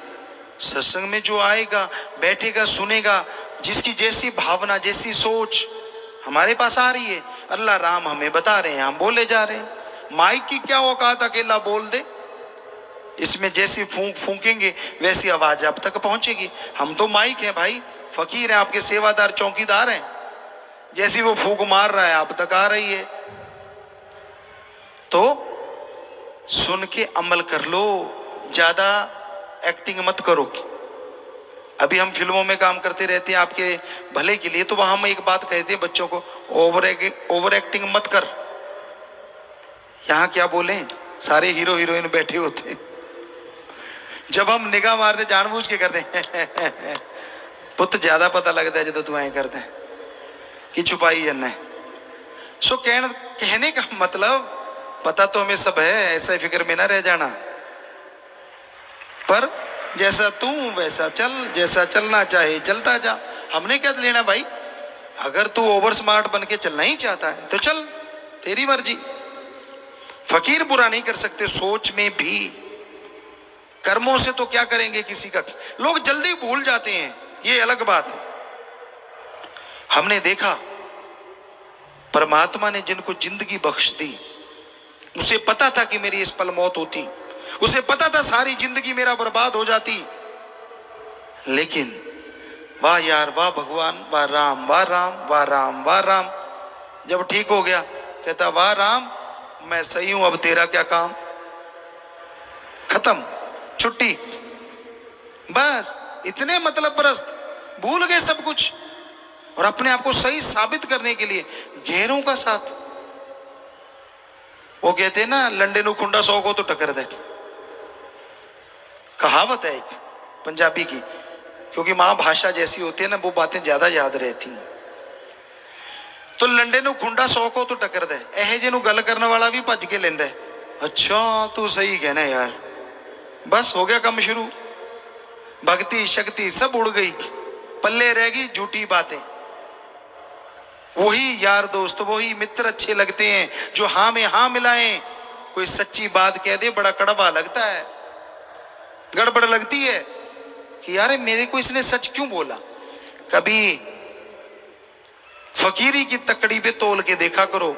सत्संग में जो आएगा, बैठेगा, सुनेगा, जिसकी जैसी भावना, जैसी सोच हमारे पास आ रही है, अल्लाह राम हमें बता रहे हैं, हम बोले जा रहे हैं। माइक की क्या औकात, अकेला बोल दे। इसमें जैसी फूंक फूंकेंगे वैसी आवाज आप तक पहुंचेगी। हम तो माइक हैं भाई, फकीर हैं, आपके सेवादार, चौकीदार हैं। जैसी वो फूंक मार रहा है आप तक आ रही है। तो सुन के अमल कर लो, ज्यादा एक्टिंग मत करो। अभी हम फिल्मों में काम करते रहते हैं आपके भले के लिए, तो वहां हम एक बात कहते हैं बच्चों को, ओवर एक्टिंग मत कर। यहां क्या बोले, सारे हीरो हीरोइन बैठे होते हैं, जब हम निगाह मारते जानबूझ के करते हैं पुत ज्यादा पता लगता है जो तू ऐ करते हैं कि छुपाई है न। सो कहने का मतलब, पता तो हमें सब है, ऐसा फिक्र में ना रह जाना, पर जैसा तू वैसा चल, जैसा चलना चाहे चलता जा। हमने क्या लेना भाई? अगर तू ओवर स्मार्ट बन के चलना ही चाहता है तो चल, तेरी मर्जी। फकीर बुरा नहीं कर सकते सोच में भी, कर्मों से तो क्या करेंगे किसी का। लोग जल्दी भूल जाते हैं, ये अलग बात है। हमने देखा परमात्मा ने जिनको जिंदगी बख्श दी, उसे पता था कि मेरी इस पल मौत होती, उसे पता था सारी जिंदगी मेरा बर्बाद हो जाती, लेकिन वाह यार, वाह भगवान, वाह राम, वाह राम, वाह राम, वाह राम। जब ठीक हो गया कहता वाह राम, मैं सही हूं, अब तेरा क्या काम। खत्म, छुट्टी। बस इतने मतलब परस्त, भूल गए सब कुछ, और अपने आप को सही साबित करने के लिए गैरों का साथ। वो कहते हैं ना, लंडे नु खुंडा 100 को तो टक्कर दे। कहावत है एक पंजाबी की, क्योंकि मां भाषा जैसी होती है ना, वो बातें ज्यादा याद रहती हैं। तो लंडे नु खुंडा 100 को तो टक्कर दे, एहे जे नु गल करने वाला भी भज के लेंदा है। अच्छा तू सही कहना यार, बस हो गया काम शुरू। भक्ति शक्ति सब उड़ गई, पल्ले रह गई झूठी बातें। वही यार दोस्त, वही मित्र अच्छे लगते हैं जो हाँ में हाँ मिलाएं। कोई सच्ची बात कह दे बड़ा कड़वा लगता है, गड़बड़ लगती है कि यार मेरे को इसने सच क्यों बोला। कभी फकीरी की तकड़ी पे तोल के देखा करो।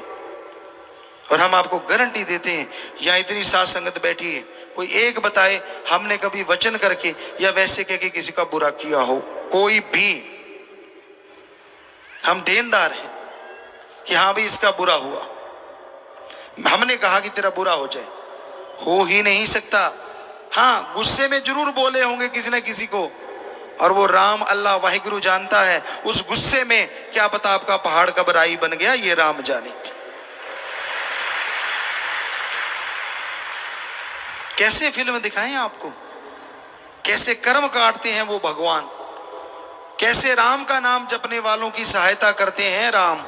और हम आपको गारंटी देते हैं, यहां इतनी साथ संगत बैठी है, कोई एक बताए हमने कभी वचन करके या वैसे कह के किसी का बुरा किया हो, कोई भी। हम देनदार हैं कि हाँ भाई इसका बुरा हुआ, हमने कहा कि तेरा बुरा हो जाए, हो ही नहीं सकता। हाँ, गुस्से में जरूर बोले होंगे किसी न किसी को, और वो राम अल्लाह वाहिगुरु जानता है उस गुस्से में क्या पता आपका पहाड़ कब राई बन गया, ये राम जाने। कैसे फिल्म दिखाएं आपको, कैसे कर्म काटते हैं वो भगवान, कैसे राम का नाम जपने वालों की सहायता करते हैं राम।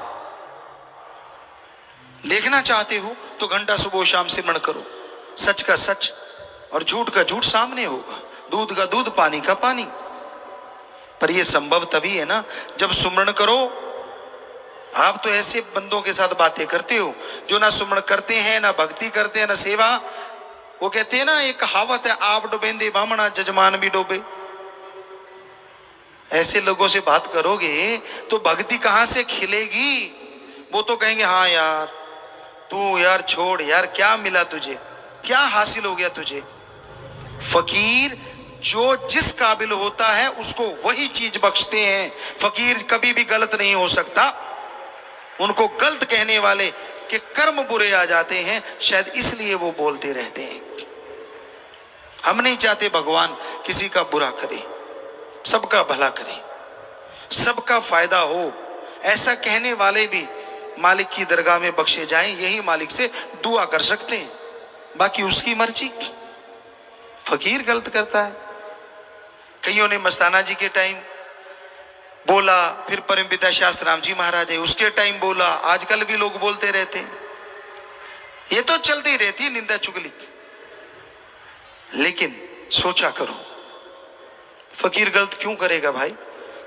देखना चाहते हो तो घंटा सुबह शाम सिमरण करो, सच का सच और झूठ का झूठ सामने होगा, दूध का दूध पानी का पानी। पर यह संभव तभी है ना जब सुमरण करो। आप तो ऐसे बंदों के साथ बातें करते हो जो ना सुमरण करते हैं, ना भक्ति करते हैं, ना सेवा। वो कहते हैं ना, एक कहावत है, आप डुबेंदे बामणा जजमान भी डूबे। ऐसे लोगों से बात करोगे तो भक्ति कहां से खिलेगी। वो तो कहेंगे हाँ यार तू यार छोड़ यार, क्या मिला तुझे, क्या हासिल हो गया तुझे। फकीर जो जिस काबिल होता है उसको वही चीज बख्शते हैं। फकीर कभी भी गलत नहीं हो सकता। उनको गलत कहने वाले के कर्म बुरे आ जाते हैं, शायद इसलिए वो बोलते रहते हैं। हम नहीं चाहते भगवान किसी का बुरा करे, सबका भला करे, सबका फायदा हो। ऐसा कहने वाले भी मालिक की दरगाह में बख्शे जाएं, यही मालिक से दुआ कर सकते हैं, बाकी उसकी मर्जी। फकीर गलत करता है। कईयों ने मस्ताना जी के टाइम बोला, फिर परमपिता शास्त्राम जी महाराज है उसके टाइम बोला, आजकल भी लोग बोलते रहते हैं। ये तो चलती रहती है निंदा चुगली। लेकिन सोचा करो, फकीर गलत क्यों करेगा भाई?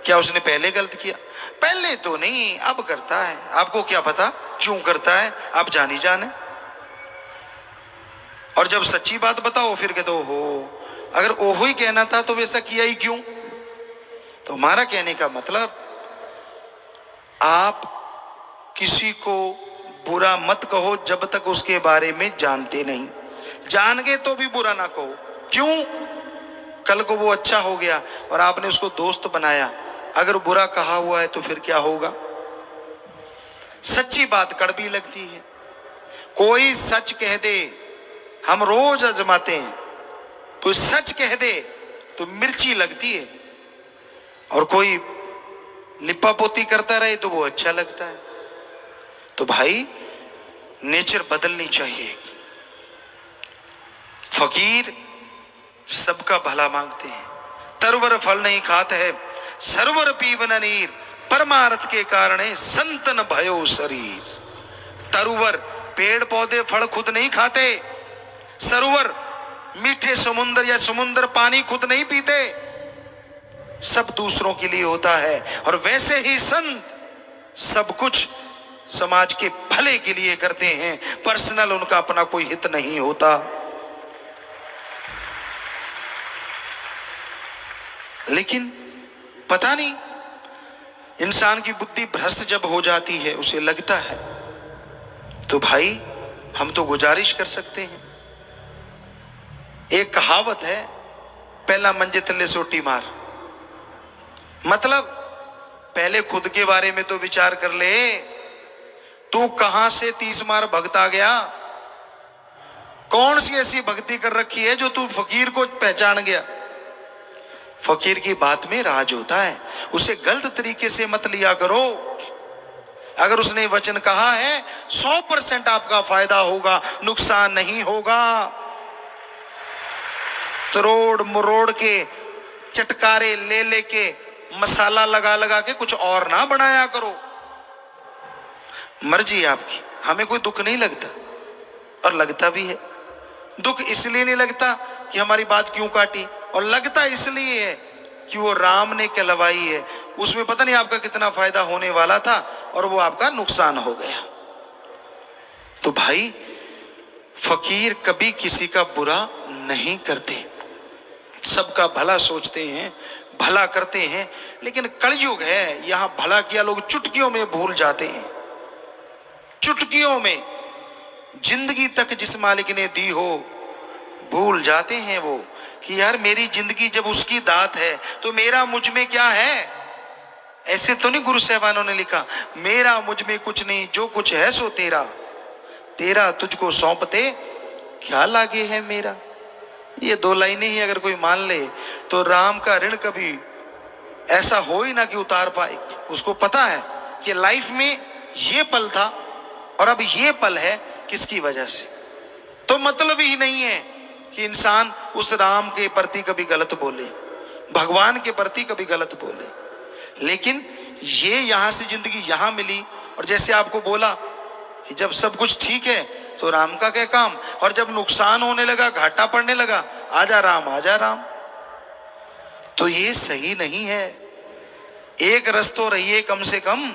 क्या उसने पहले गलत किया? पहले तो नहीं, अब करता है। आपको क्या पता क्यों करता है, आप जानी जाने। और जब सच्ची बात बताओ फिर कहते हो अगर ओहो ही कहना था तो वैसा किया ही क्यों। तो हमारा कहने का मतलब, आप किसी को बुरा मत कहो जब तक उसके बारे में जानते नहीं। जान गए तो भी बुरा ना कहो। क्यों? कल को वो अच्छा हो गया और आपने उसको दोस्त बनाया, अगर बुरा कहा हुआ है तो फिर क्या होगा। सच्ची बात कड़वी लगती है। कोई सच कह दे, हम रोज आजमाते हैं, कोई सच कह दे तो मिर्ची लगती है, और कोई लिपा पोती करता रहे तो वो अच्छा लगता है। तो भाई नेचर बदलनी चाहिए। फकीर सबका भला मांगते हैं, तरवर फल नहीं खाते है, सरवर पीवन नीर, परमार्थ के कारण संतन भयो शरीर। तरुवर पेड़ पौधे फल खुद नहीं खाते, सरोवर मीठे समुद्र या समुद्र पानी खुद नहीं पीते, सब दूसरों के लिए होता है। और वैसे ही संत सब कुछ समाज के भले के लिए करते हैं, पर्सनल उनका अपना कोई हित नहीं होता। लेकिन पता नहीं, इंसान की बुद्धि भ्रष्ट जब हो जाती है उसे लगता है, तो भाई हम तो गुजारिश कर सकते हैं। एक कहावत है, पहला मंजे थल्ले सोटी मार। मतलब पहले खुद के बारे में तो विचार कर ले, तू कहां से 30 मार भगता गया। कौन सी ऐसी भक्ति कर रखी है जो तू फकीर को पहचान गया। फकीर की बात में राज होता है, उसे गलत तरीके से मत लिया करो। अगर उसने वचन कहा है 100% आपका फायदा होगा, नुकसान नहीं होगा। तरोड़ मरोड़ के चटकारे ले लेके मसाला लगा लगा के कुछ और ना बनाया करो। मर्जी आपकी, हमें कोई दुख नहीं लगता, और लगता भी है। दुख इसलिए नहीं लगता कि हमारी बात क्यों काटी, और लगता इसलिए है कि वो राम ने कहलवाई है, उसमें पता नहीं आपका कितना फायदा होने वाला था और वो आपका नुकसान हो गया। तो भाई फकीर कभी किसी का बुरा नहीं करते, सबका भला सोचते हैं, भला करते हैं। लेकिन कलयुग है, यहां भला किया लोग चुटकियों में भूल जाते हैं। चुटकियों में जिंदगी तक जिस मालिक ने दी हो भूल जाते हैं वो कि यार मेरी जिंदगी जब उसकी दात है तो मेरा मुझ में क्या है। ऐसे तो नहीं गुरु साहबानों ने लिखा, मेरा मुझ में कुछ नहीं, जो कुछ है सो तेरा, तेरा तुझको सौंपते क्या लागे है मेरा। ये दो लाइनें ही अगर कोई मान ले तो राम का ऋण कभी ऐसा हो ही ना कि उतार पाए। उसको पता है कि लाइफ में ये पल था और अब ये पल है किसकी वजह से। तो मतलब ही नहीं है कि इंसान उस राम के प्रति कभी गलत बोले, भगवान के प्रति कभी गलत बोले। लेकिन ये यहां से जिंदगी यहां मिली, और जैसे आपको बोला कि जब सब कुछ ठीक है तो राम का क्या काम, और जब नुकसान होने लगा, घाटा पड़ने लगा, आजा राम आजा राम। तो ये सही नहीं है। एक रस तो रहिए कम से कम,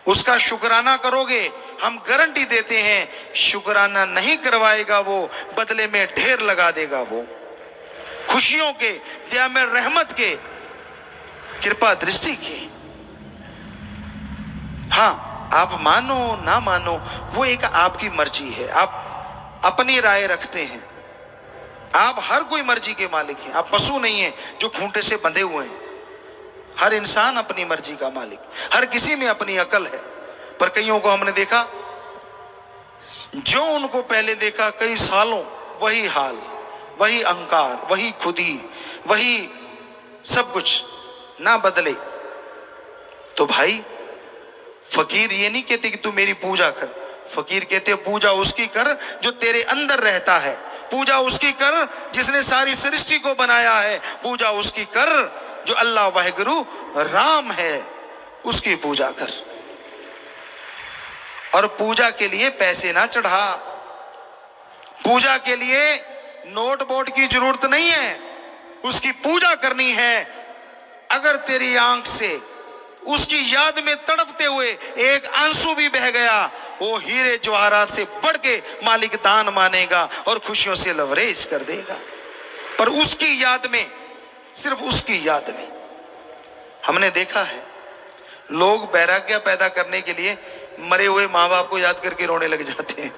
उसका शुक्राना करोगे, हम गारंटी देते हैं शुक्राना नहीं करवाएगा वो, बदले में ढेर लगा देगा वो खुशियों के, दया में रहमत के, कृपा दृष्टि के। हाँ, आप मानो ना मानो वो एक आपकी मर्जी है, आप अपनी राय रखते हैं। आप हर कोई मर्जी के मालिक हैं, आप पशु नहीं हैं जो खूंटे से बंधे हुए हैं। हर इंसान अपनी मर्जी का मालिक, हर किसी में अपनी अकल है। पर कईयों को हमने देखा, जो उनको पहले देखा कई सालों वही हाल, वही अहंकार, वही खुदी, वही सब कुछ, ना बदले। तो भाई फकीर ये नहीं कहते कि तू मेरी पूजा कर, फकीर कहते पूजा उसकी कर जो तेरे अंदर रहता है, पूजा उसकी कर जिसने सारी सृष्टि को बनाया है, पूजा उसकी कर जो अल्लाह वाहिगुरु राम है, उसकी पूजा कर। और पूजा के लिए पैसे ना चढ़ा, पूजा के लिए नोट बोट की जरूरत नहीं है, उसकी पूजा करनी है। अगर तेरी आंख से उसकी याद में तड़पते हुए एक आंसू भी बह गया, वो हीरे जवाहरात से बढ़ के मालिक दान मानेगा और खुशियों से लवरेज कर देगा। पर उसकी याद में, सिर्फ उसकी याद में। हमने देखा है लोग वैराग्य पैदा करने के लिए मरे हुए माँ बाप को याद करके रोने लग जाते हैं।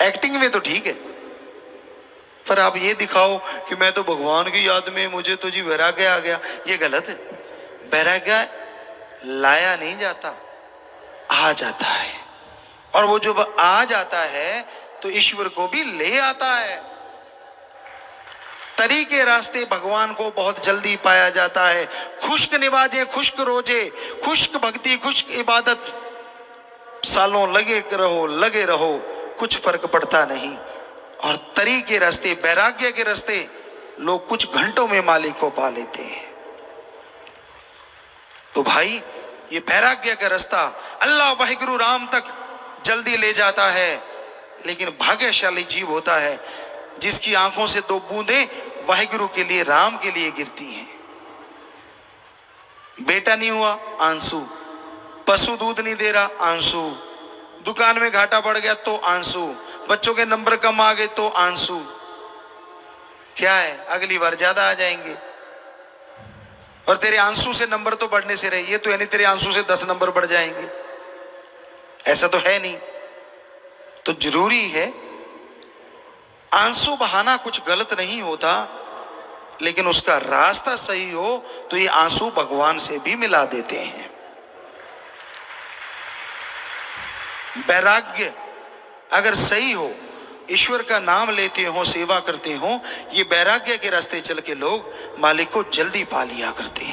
एक्टिंग में तो ठीक है, पर आप ये दिखाओ कि मैं तो भगवान की याद में, मुझे तो जी वैराग्य आ गया, ये गलत है। वैराग्य लाया नहीं जाता, आ जाता है, और वो जो आ जाता है तो ईश्वर को भी ले आता है। तरीके रास्ते भगवान को बहुत जल्दी पाया जाता है। खुश्क निवाजे खुश्क रोजे, खुश्क भक्ति खुश्क इबादत, सालों लगे रहो कुछ फर्क पड़ता नहीं। और तरीके रास्ते, वैराग्य के रास्ते लोग कुछ घंटों में मालिक को पा लेते हैं। तो भाई ये वैराग्य का रास्ता अल्लाह वाहिगुरु राम तक जल्दी ले जाता है। लेकिन भाग्यशाली जीव होता है जिसकी आंखों से दो बूंदें वाहिगुरु के लिए, राम के लिए गिरती हैं। बेटा नहीं हुआ, आंसू, पशु दूध नहीं दे रहा, आंसू, दुकान में घाटा बढ़ गया तो आंसू, बच्चों के नंबर कम आ गए तो आंसू। क्या है, अगली बार ज्यादा आ जाएंगे। और तेरे आंसू से नंबर तो बढ़ने से रहे, ये तो है नहीं तेरे आंसू से 10 नंबर बढ़ जाएंगे, ऐसा तो है नहीं। तो जरूरी है, आंसू बहाना कुछ गलत नहीं होता, लेकिन उसका रास्ता सही हो तो ये आंसू भगवान से भी मिला देते हैं। वैराग्य अगर सही हो, ईश्वर का नाम लेते हो, सेवा करते हो, ये वैराग्य के रास्ते चल के लोग मालिक को जल्दी पा लिया करते हैं।